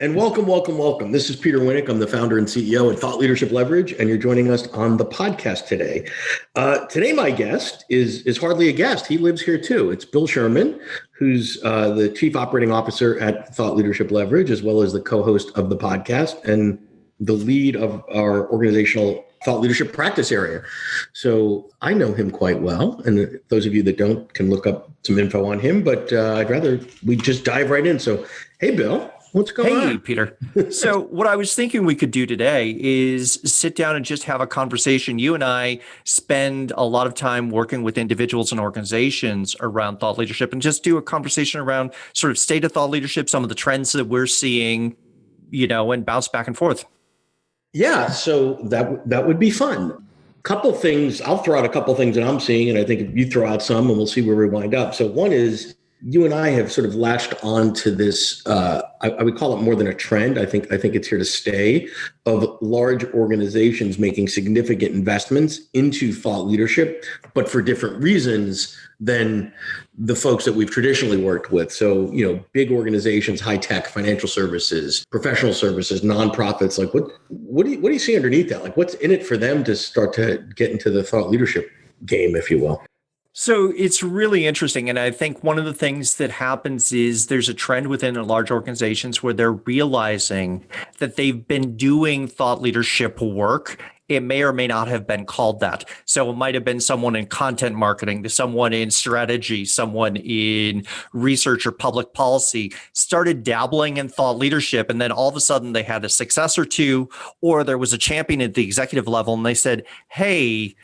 And welcome, welcome, welcome. This is Peter Winick. I'm the founder and CEO at Thought Leadership Leverage, and you're joining us on the podcast today. Today, my guest is hardly a guest. He lives here too. It's Bill Sherman, who's the Chief Operating Officer at Thought Leadership Leverage, as well as the co-host of the podcast and the lead of our organizational thought leadership practice area. So I know him quite well. And those of you that don't can look up some info on him, but I'd rather we just dive right in. So, hey, Bill. What's going on? Hey, Peter. So what I was thinking we could do today is sit down and just have a conversation. You and I spend a lot of time working with individuals and organizations around thought leadership and just do a conversation around sort of state of thought leadership, some of the trends that we're seeing, and bounce back and forth. Yeah, so that would be fun. Couple things, I'll throw out a couple things that I'm seeing, and I think if you throw out some, and we'll see where we wind up. So one is, you and I have sort of latched on to this, I would call it more than a trend. I think it's here to stay, of large organizations making significant investments into thought leadership, but for different reasons than the folks that we've traditionally worked with. So, big organizations, high tech, financial services, professional services, nonprofits, like what do you see underneath that? Like, what's in it for them to start to get into the thought leadership game, if you will? So it's really interesting. And I think one of the things that happens is there's a trend within large organizations where they're realizing that they've been doing thought leadership work. It may or may not have been called that. So it might have been someone in content marketing, someone in strategy, someone in research or public policy, started dabbling in thought leadership. And then all of a sudden they had a success or two, or there was a champion at the executive level and they said, hey,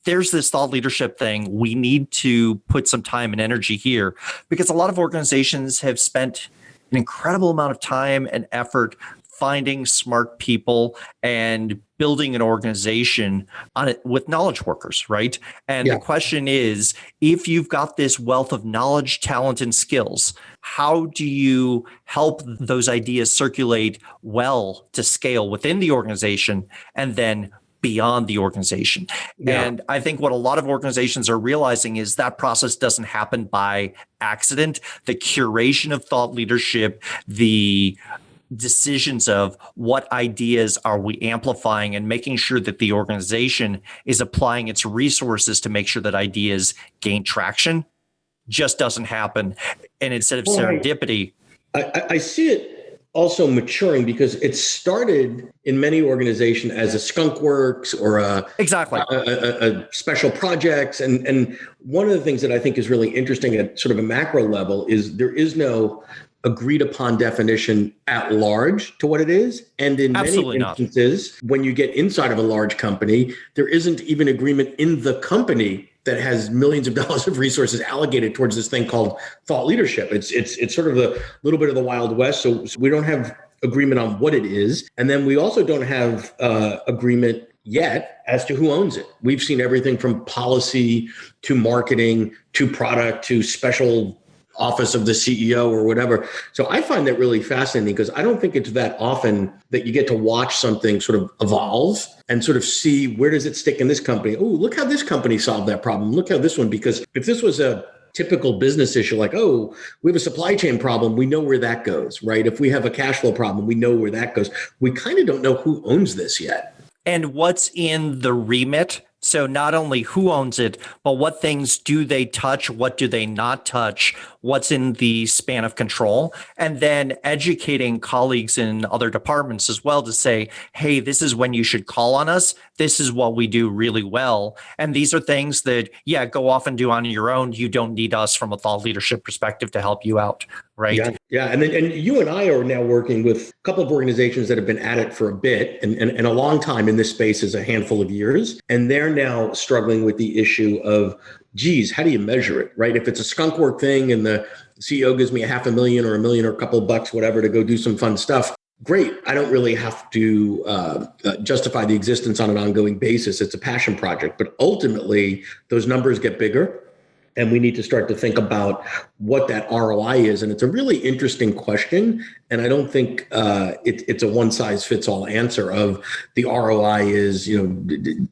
there's this thought leadership thing. We need to put some time and energy here, because a lot of organizations have spent an incredible amount of time and effort finding smart people and building an organization on it with knowledge workers, right? And The question is, if you've got this wealth of knowledge, talent, and skills, how do you help those ideas circulate well to scale within the organization and then beyond the organization? Yeah. And I think what a lot of organizations are realizing is that process doesn't happen by accident. The curation of thought leadership, the decisions of what ideas are we amplifying, and making sure that the organization is applying its resources to make sure that ideas gain traction, just doesn't happen. And instead of serendipity, I see it also maturing, because it started in many organizations as a skunk works or a special projects. And one of the things that I think is really interesting at sort of a macro level is there is no agreed upon definition at large to what it is. And in many instances, when you get inside of a large company, there isn't even agreement in the company that has millions of dollars of resources allocated towards this thing called thought leadership. It's sort of a little bit of the Wild West. So we don't have agreement on what it is. And then we also don't have agreement yet as to who owns it. We've seen everything from policy to marketing to product to special office of the CEO or whatever. So I find that really fascinating, because I don't think it's that often that you get to watch something sort of evolve and sort of see, where does it stick in this company? Oh, look how this company solved that problem. Look how this one, because if this was a typical business issue, like, oh, we have a supply chain problem, we know where that goes, right? If we have a cash flow problem, we know where that goes. We kind of don't know who owns this yet. And what's in the remit. So not only who owns it, but what things do they touch? What do they not touch? What's in the span of control? And then educating colleagues in other departments as well to say, hey, this is when you should call on us. This is what we do really well. And these are things that, go off and do on your own. You don't need us from a thought leadership perspective to help you out, right? Yeah. And you and I are now working with a couple of organizations that have been at it for a bit and a long time in this space, is a handful of years. And they're now struggling with the issue of, geez, how do you measure it, right? If it's a skunk work thing and the CEO gives me $500,000 or $1 million or a couple of bucks, whatever, to go do some fun stuff, great. I don't really have to justify the existence on an ongoing basis. It's a passion project. But ultimately, those numbers get bigger. And we need to start to think about what that ROI is. And it's a really interesting question. And I don't think it's a one size fits all answer of the ROI is,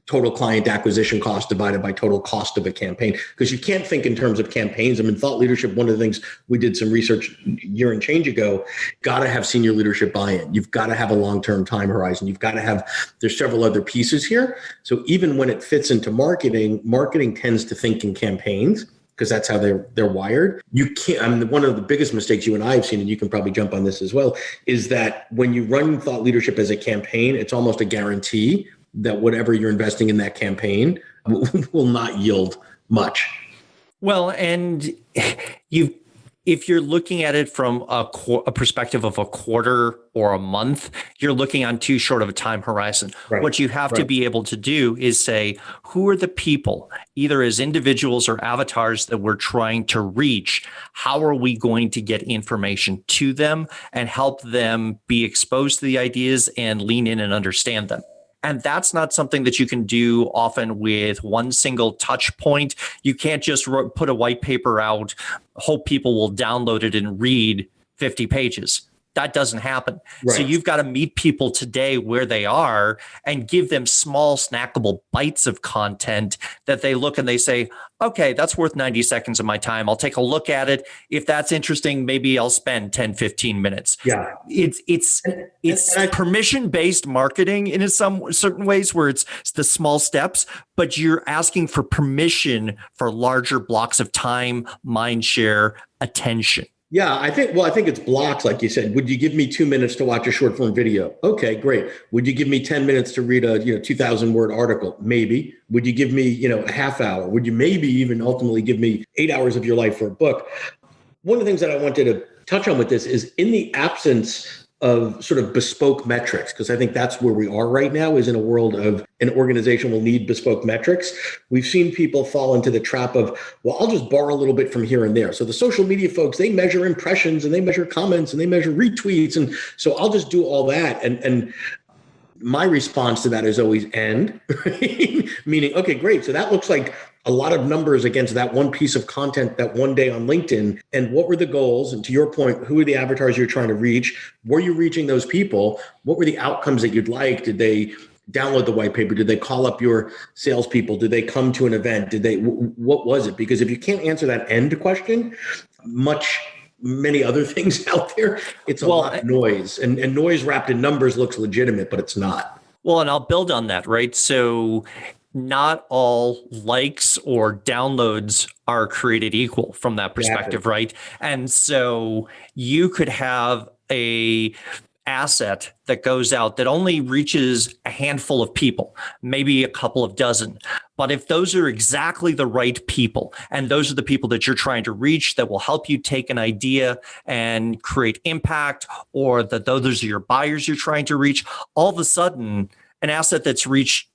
total client acquisition cost divided by total cost of a campaign. Because you can't think in terms of campaigns. I mean, thought leadership, one of the things we did some research a year and change ago, got to have senior leadership buy-in. You've got to have a long-term time horizon. You've got to have, there's several other pieces here. So even when it fits into marketing tends to think in campaigns, because that's how they're wired. You can't, I mean, one of the biggest mistakes you and I have seen, and you can probably jump on this as well, is that when you run thought leadership as a campaign, it's almost a guarantee that whatever you're investing in that campaign will not yield much. Well, and if you're looking at it from a perspective of a quarter or a month, you're looking on too short of a time horizon. Right. What you have to be able to do is say, who are the people, either as individuals or avatars, that we're trying to reach? How are we going to get information to them and help them be exposed to the ideas and lean in and understand them? And that's not something that you can do often with one single touch point. You can't just put a white paper out, hope people will download it and read 50 pages. That doesn't happen. Right. So you've got to meet people today where they are and give them small snackable bites of content that they look and they say, okay, that's worth 90 seconds of my time. I'll take a look at it. If that's interesting, maybe I'll spend 10, 15 minutes. Yeah. It's permission-based marketing in some certain ways where it's the small steps, but you're asking for permission for larger blocks of time, mind share, attention. Yeah, I think it's blocks, like you said. Would you give me 2 minutes to watch a short form video? Okay, great. Would you give me 10 minutes to read a 2,000 word article? Maybe. Would you give me a half hour? Would you maybe even ultimately give me 8 hours of your life for a book? One of the things that I wanted to touch on with this is, in the absence of sort of bespoke metrics, because I think that's where we are right now, is in a world of an organization will need bespoke metrics. We've seen people fall into the trap of, well, I'll just borrow a little bit from here and there. So the social media folks, they measure impressions and they measure comments and they measure retweets. And so I'll just do all that. And my response to that is always end, right? Meaning, okay, great. So that looks like a lot of numbers against that one piece of content that one day on LinkedIn. And what were the goals? And to your point, who are the avatars you're trying to reach? Were you reaching those people? What were the outcomes that you'd like? Did they download the white paper? Did they call up your salespeople? Did they come to an event? What was it? Because if you can't answer that end question, many other things out there, it's a lot of noise, and noise wrapped in numbers looks legitimate, but it's not. Well, and I'll build on that, right? So not all likes or downloads are created equal from that perspective, right? And so you could have a asset that goes out that only reaches a handful of people, maybe a couple of dozen. But if those are exactly the right people, and those are the people that you're trying to reach that will help you take an idea and create impact, or that those are your buyers you're trying to reach, all of a sudden, an asset that's reached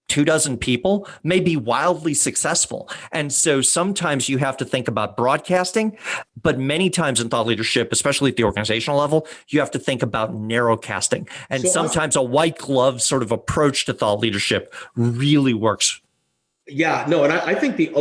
24 people may be wildly successful. And so sometimes you have to think about broadcasting, but many times in thought leadership, especially at the organizational level, you have to think about narrowcasting. And so sometimes a white glove sort of approach to thought leadership really works. Yeah, no, and I think we've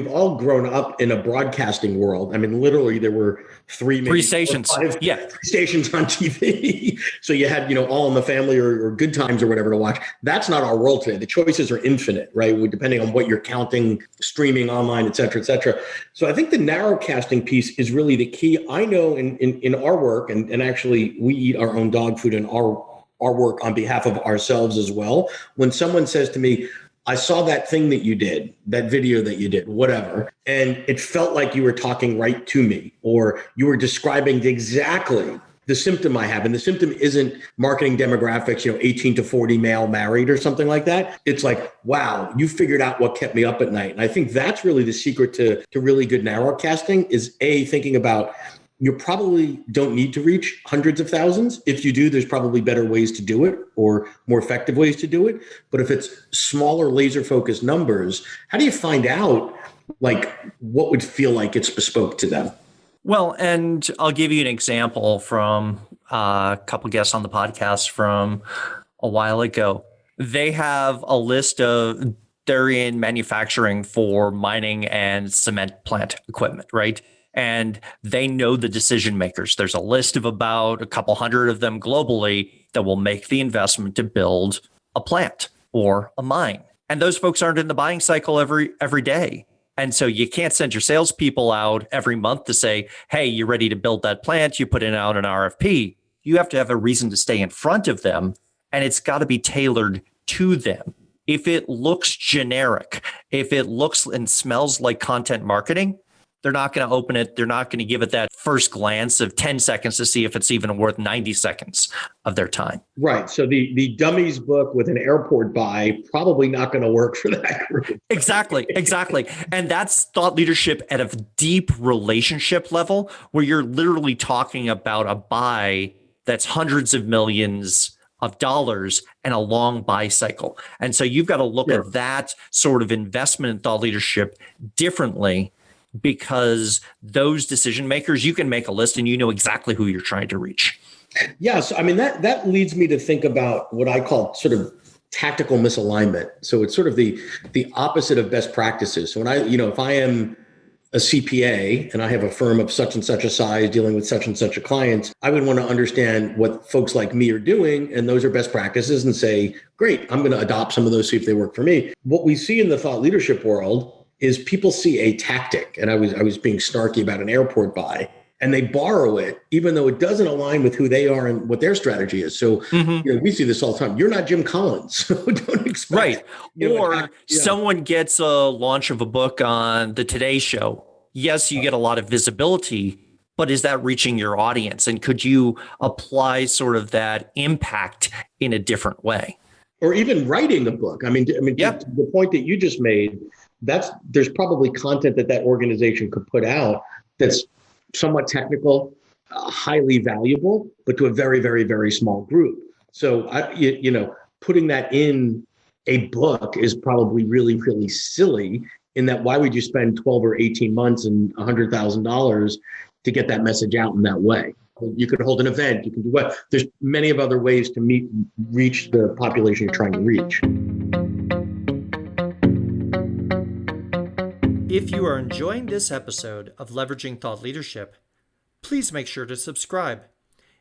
all grown up in a broadcasting world. I mean, literally there were three stations. Three stations on TV. So you had, All in the Family or Good Times or whatever to watch. That's not our world today. The choices are infinite, right? Depending on what you're counting, streaming online, et cetera, et cetera. So I think the narrowcasting piece is really the key. I know in our work, and actually we eat our own dog food in our work on behalf of ourselves as well. When someone says to me, I saw that thing that you did, that video that you did, whatever, and it felt like you were talking right to me, or you were describing exactly the symptom I have. And the symptom isn't marketing demographics, 18 to 40 male married or something like that. It's like, wow, you figured out what kept me up at night. And I think that's really the secret to really good narrowcasting is thinking about, you probably don't need to reach hundreds of thousands. If you do, there's probably better ways to do it or more effective ways to do it. But if it's smaller laser focused numbers, how do you find out what would feel like it's bespoke to them? Well, and I'll give you an example from a couple guests on the podcast from a while ago. They have a list they're in manufacturing for mining and cement plant equipment, right? and they know the decision makers. There's a list of about a couple hundred of them globally that will make the investment to build a plant or a mine. And those folks aren't in the buying cycle every day. And so you can't send your salespeople out every month to say, hey, you're ready to build that plant. You put in out an RFP. You have to have a reason to stay in front of them, and it's got to be tailored to them. If it looks generic, if it looks and smells like content marketing, they're not going to open it. They're not going to give it that first glance of 10 seconds to see if it's even worth 90 seconds of their time. Right. So the dummies book with an airport buy, probably not going to work for that group. Exactly. And that's thought leadership at a deep relationship level where you're literally talking about a buy that's hundreds of millions of dollars and a long buy cycle. And so you've got to look at that sort of investment in thought leadership differently, because those decision makers, you can make a list and you know exactly who you're trying to reach. Yes. I mean, that leads me to think about what I call sort of tactical misalignment. So it's sort of the opposite of best practices. So when if I am a CPA and I have a firm of such and such a size dealing with such and such a client, I would want to understand what folks like me are doing. And those are best practices and say, great, I'm going to adopt some of those, see if they work for me. What we see in the thought leadership world is people see a tactic. And I was being snarky about an airport buy, and they borrow it, even though it doesn't align with who they are and what their strategy is. So we see this all the time. You're not Jim Collins, so don't expect. Right. Or someone gets a launch of a book on the Today Show. Yes, you get a lot of visibility, but is that reaching your audience? And could you apply sort of that impact in a different way? Or even writing a book. I mean, to the point that you just made, there's probably content that organization could put out that's somewhat technical, highly valuable, but to a very, very, very small group. So, putting that in a book is probably really, really silly, in that why would you spend 12 or 18 months and $100,000 to get that message out in that way? You could hold an event, you can do what? There's many of other ways to reach the population you're trying to reach. If you are enjoying this episode of Leveraging Thought Leadership, please make sure to subscribe.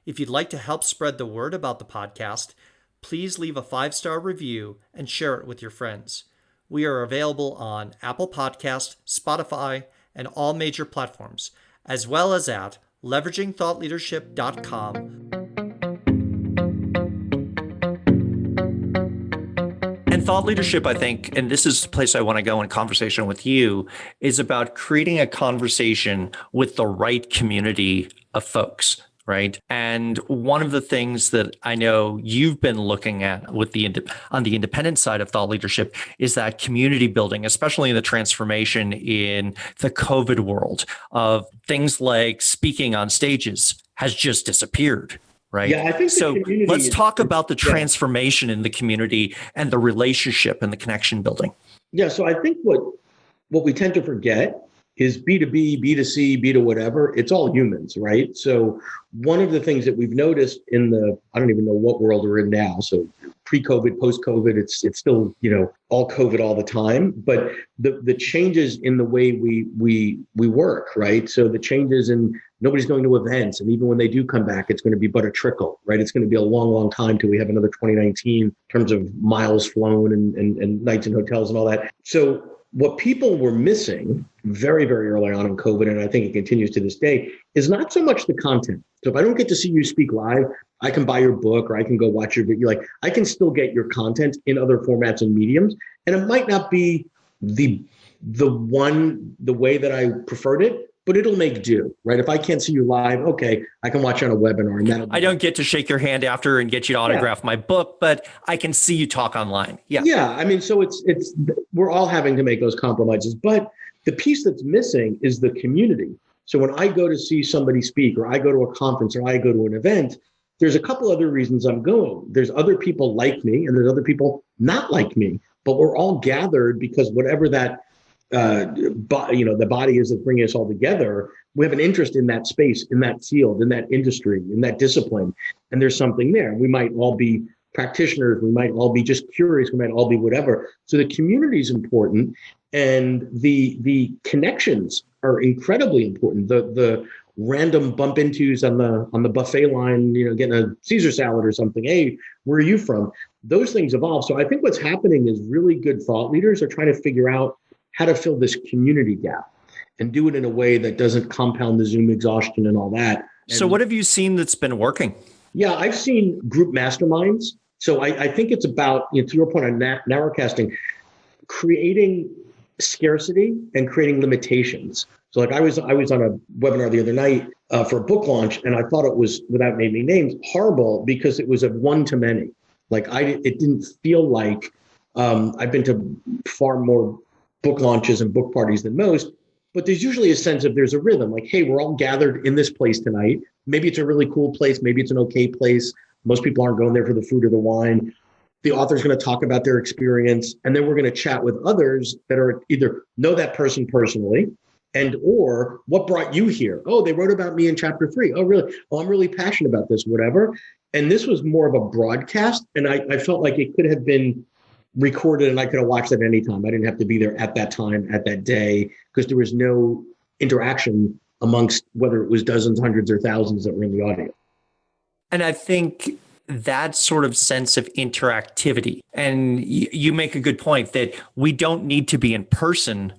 If you'd like to help spread the word about the podcast, please leave a 5-star review and share it with your friends. We are available on Apple Podcast, Spotify, and all major platforms, as well as at leveragingthoughtleadership.com. And thought leadership, I think, and this is the place I want to go in conversation with you, is about creating a conversation with the right community of folks, right? And one of the things that I know you've been looking at on the independent side of thought leadership is that community building, especially in the transformation in the COVID world of things like speaking on stages has just disappeared. Right. Yeah, I think so. Let's talk about the transformation in the community and the relationship and the connection building. Yeah. So I think what we tend to forget is B2B, B2C, B to whatever. It's all humans, right? So one of the things that we've noticed I don't even know what world we're in now. So pre-COVID, post-COVID, it's still, all COVID all the time. But the changes in the way we work, right? So the changes in nobody's going to events. And even when they do come back, it's going to be but a trickle, right? It's going to be a long, long time till we have another 2019 in terms of miles flown and nights in hotels and all that. So what people were missing very, very early on in COVID, and I think it continues to this day, is not so much the content. So if I don't get to see you speak live, I can buy your book or I can go watch your video. Like, I can still get your content in other formats and mediums, and it might not be the way that I preferred it, but it'll make do, right? If I can't see you live, okay, I can watch on a webinar. And I don't get to shake your hand after and get you to autograph my book, but I can see you talk online. Yeah. Yeah. I mean, so we're all having to make those compromises, but the piece that's missing is the community. So when I go to see somebody speak, or I go to a conference, or I go to an event, there's a couple other reasons I'm going. There's other people like me, and there's other people not like me, but we're all gathered because whatever that the body is that's bringing us all together, we have an interest in that space, in that field, in that industry, in that discipline. And there's something there. We might all be practitioners. We might all be just curious. We might all be whatever. So the community is important. And the connections are incredibly important. The random bump intos on the buffet line, getting a Caesar salad or something. Hey, where are you from? Those things evolve. So I think what's happening is really good thought leaders are trying to figure out how to fill this community gap and do it in a way that doesn't compound the Zoom exhaustion and all that. So what have you seen that's been working? Yeah, I've seen group masterminds. So I think it's about, to your point on narrowcasting, creating scarcity and creating limitations. So like I was on a webinar the other night for a book launch, and I thought it was, without naming names, horrible because it was a one to many. Like it didn't feel like I've been to far more book launches and book parties than most, but there's usually a sense of there's a rhythm. Like, hey, we're all gathered in this place tonight. Maybe it's a really cool place. Maybe it's an okay place. Most people aren't going there for the food or the wine. The author's going to talk about their experience, and then we're going to chat with others that are either know that person personally, and or what brought you here? Oh, they wrote about me in chapter 3. Oh, really? Oh, I'm really passionate about this, whatever. And this was more of a broadcast, and I felt like it could have been recorded and I could have watched it at any time. I didn't have to be there at that time, at that day, because there was no interaction amongst whether it was dozens, hundreds, or thousands that were in the audience. And I think that sort of sense of interactivity, and you make a good point that we don't need to be in person,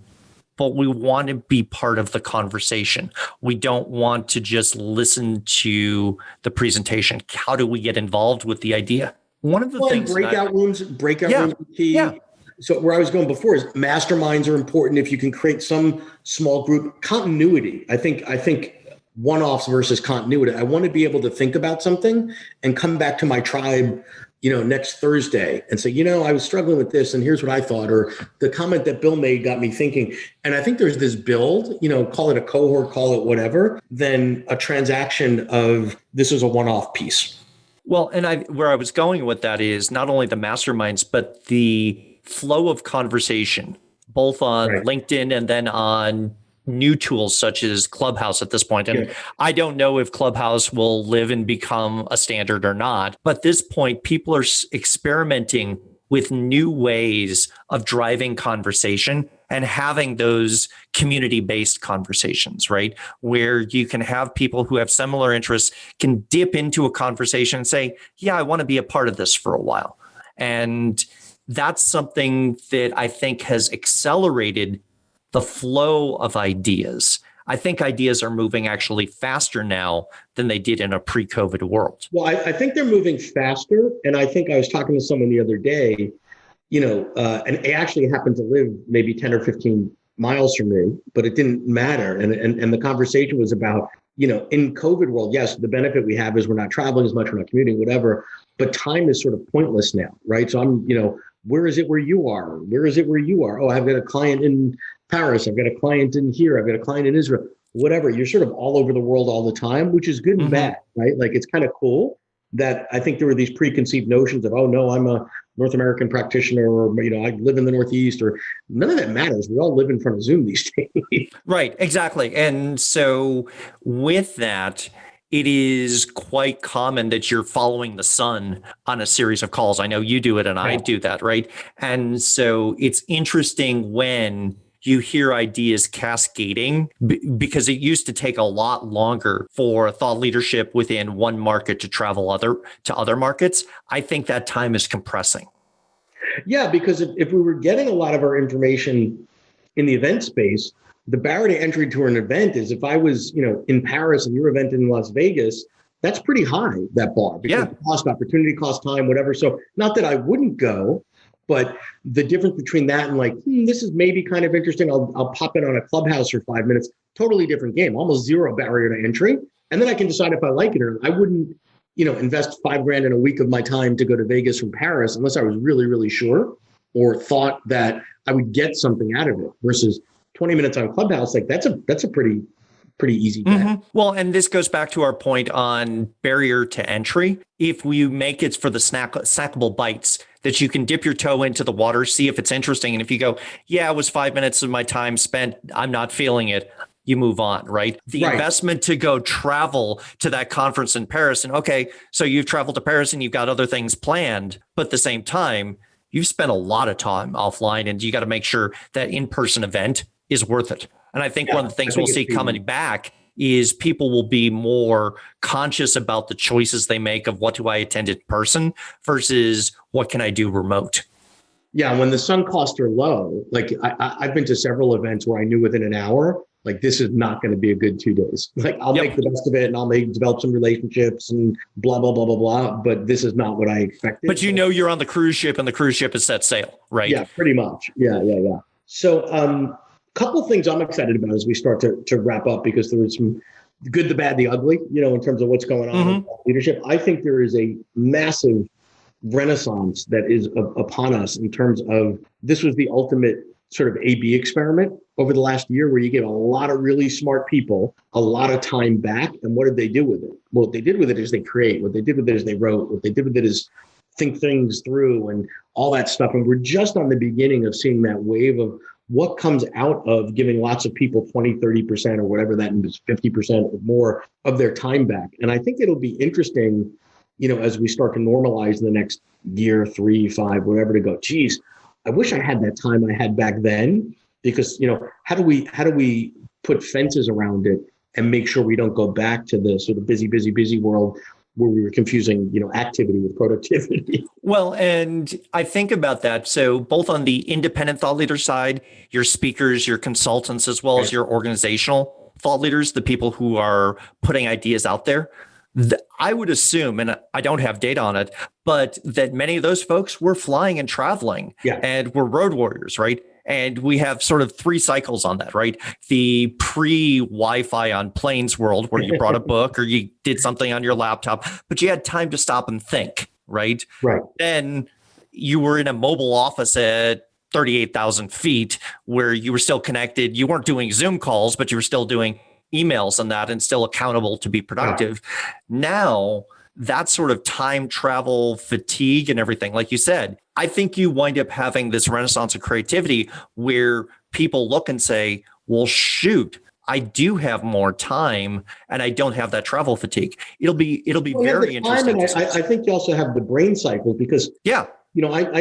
but we want to be part of the conversation. We don't want to just listen to the presentation. How do we get involved with the idea? One of the things breakout rooms are key. Yeah. So where I was going before is masterminds are important. If you can create some small group continuity, I think one-offs versus continuity. I want to be able to think about something and come back to my tribe, next Thursday and say, I was struggling with this and here's what I thought, or the comment that Bill made got me thinking. And I think there's this build, call it a cohort, call it whatever, than a transaction of this is a one-off piece. Well, and where I was going with that is not only the masterminds, but the flow of conversation, both on LinkedIn and then on new tools such as Clubhouse at this point. And I don't know if Clubhouse will live and become a standard or not. But at this point, people are experimenting with new ways of driving conversation and having those community-based conversations, right? Where you can have people who have similar interests can dip into a conversation and say, yeah, I want to be a part of this for a while. And that's something that I think has accelerated the flow of ideas. I think ideas are moving actually faster now than they did in a pre-COVID world. Well, I think they're moving faster. And I think I was talking to someone the other day, and it actually happened to live maybe 10 or 15 miles from me, but it didn't matter. And the conversation was about, in COVID world, yes, the benefit we have is we're not traveling as much, we're not commuting, whatever, but time is sort of pointless now, right? So I'm, where is it where you are? Where is it where you are? Oh, I've got a client in Paris. I've got a client in here. I've got a client in Israel, whatever. You're sort of all over the world all the time, which is good and bad, right? Like it's kind of cool that I think there were these preconceived notions of, oh no, I'm a North American practitioner, or, I live in the Northeast, or none of that matters. We all live in front of Zoom these days. Right, exactly. And so with that, it is quite common that you're following the sun on a series of calls. I know you do it and I do that, right? And so it's interesting when you hear ideas cascading because it used to take a lot longer for thought leadership within one market to travel to other markets. I think that time is compressing. Yeah, because if we were getting a lot of our information in the event space, the barrier to entry to an event is if I was, in Paris and your event in Las Vegas, that's pretty high, that bar, because cost, opportunity, cost, time, whatever. So not that I wouldn't go, but the difference between that and like, this is maybe kind of interesting. I'll pop in on a Clubhouse for 5 minutes, totally different game, almost zero barrier to entry. And then I can decide if I like it or not. I wouldn't, invest $5,000 in a week of my time to go to Vegas from Paris unless I was really, really sure or thought that I would get something out of it versus 20 minutes on Clubhouse. Like that's a pretty easy bet. Well, and this goes back to our point on barrier to entry. If we make it for the snackable bites that you can dip your toe into the water, see if it's interesting. And if you go, yeah, it was 5 minutes of my time spent, I'm not feeling it, you move on, right? The investment to go travel to that conference in Paris. And okay, so you've traveled to Paris and you've got other things planned, but at the same time, you've spent a lot of time offline, and you got to make sure that in-person event is worth it. And I think one of the things we'll see coming back is people will be more conscious about the choices they make of what do I attend in person versus what can I do remote. Yeah, when the sunk costs are low, like I've been to several events where I knew within an hour, like this is not going to be a good 2 days. Like I'll make the best of it and I'll develop some relationships and blah, blah, blah, blah, blah. But this is not what I expected. But you're on the cruise ship and the cruise ship is set sail, right? Yeah, pretty much. Yeah. So couple things I'm excited about as we start to wrap up, because there was some good, the bad, the ugly, in terms of what's going on in leadership. I think there is a massive renaissance that is upon us in terms of, this was the ultimate sort of A/B experiment over the last year, where you give a lot of really smart people a lot of time back. And what did they do with it? Well, what they did with it is they create. What they did with it is they wrote. What they did with it is think things through and all that stuff. And we're just on the beginning of seeing that wave of what comes out of giving lots of people 20, 30% or whatever that is, 50% or more of their time back. And I think it'll be interesting, as we start to normalize in the next year, 3, 5, whatever, to go, geez, I wish I had that time I had back then, because, how do we put fences around it and make sure we don't go back to the sort of busy world where we were confusing, activity with productivity. Well, and I think about that. So both on the independent thought leader side, your speakers, your consultants, as well as your organizational thought leaders, the people who are putting ideas out there, I would assume, and I don't have data on it, but that many of those folks were flying and traveling and were road warriors, right? And we have sort of 3 cycles on that, right? The pre-Wi-Fi on planes world, where you brought a book or you did something on your laptop, but you had time to stop and think, right? Right. Then you were in a mobile office at 38,000 feet where you were still connected. You weren't doing Zoom calls, but you were still doing emails and that, and still accountable to be productive. Now, that sort of time travel fatigue and everything, like you said, I think you wind up having this renaissance of creativity where people look and say, well, shoot, I do have more time and I don't have that travel fatigue. It'll be very interesting. I think you also have the brain cycle, because I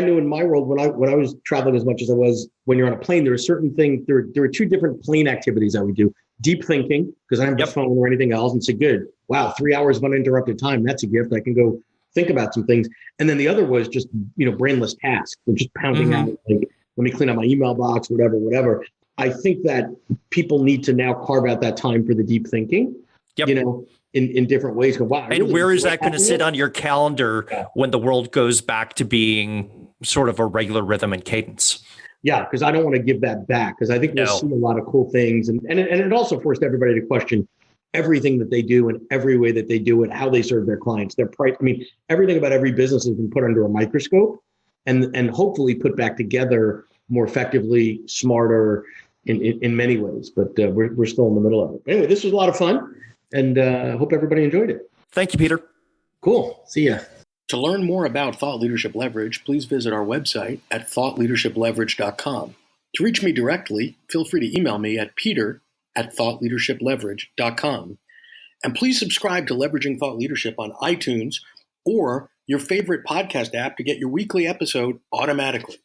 knew in my world when I was traveling as much as I was, when you're on a plane, there are certain things, there were 2 different plane activities I would do. Deep thinking, because I don't have the phone or anything else, and say, good, wow, 3 hours of uninterrupted time. That's a gift. I can go think about some things. And then the other was just, brainless tasks, and just pounding out, like, let me clean up my email box, whatever. I think that people need to now carve out that time for the deep thinking, in different ways. Wow, and really, where is that going to sit on your calendar when the world goes back to being sort of a regular rhythm and cadence? Yeah, because I don't want to give that back, because I think we'll see a lot of cool things. And it also forced everybody to question everything that they do and every way that they do it, how they serve their clients, their price. I mean, everything about every business has been put under a microscope and hopefully put back together more effectively, smarter in many ways. But we're still in the middle of it. Anyway, this was a lot of fun, and hope everybody enjoyed it. Thank you, Peter. Cool. See ya. To learn more about Thought Leadership Leverage, please visit our website at thoughtleadershipleverage.com. To reach me directly, feel free to email me at peter@thoughtleadershipleverage.com. And please subscribe to Leveraging Thought Leadership on iTunes or your favorite podcast app to get your weekly episode automatically.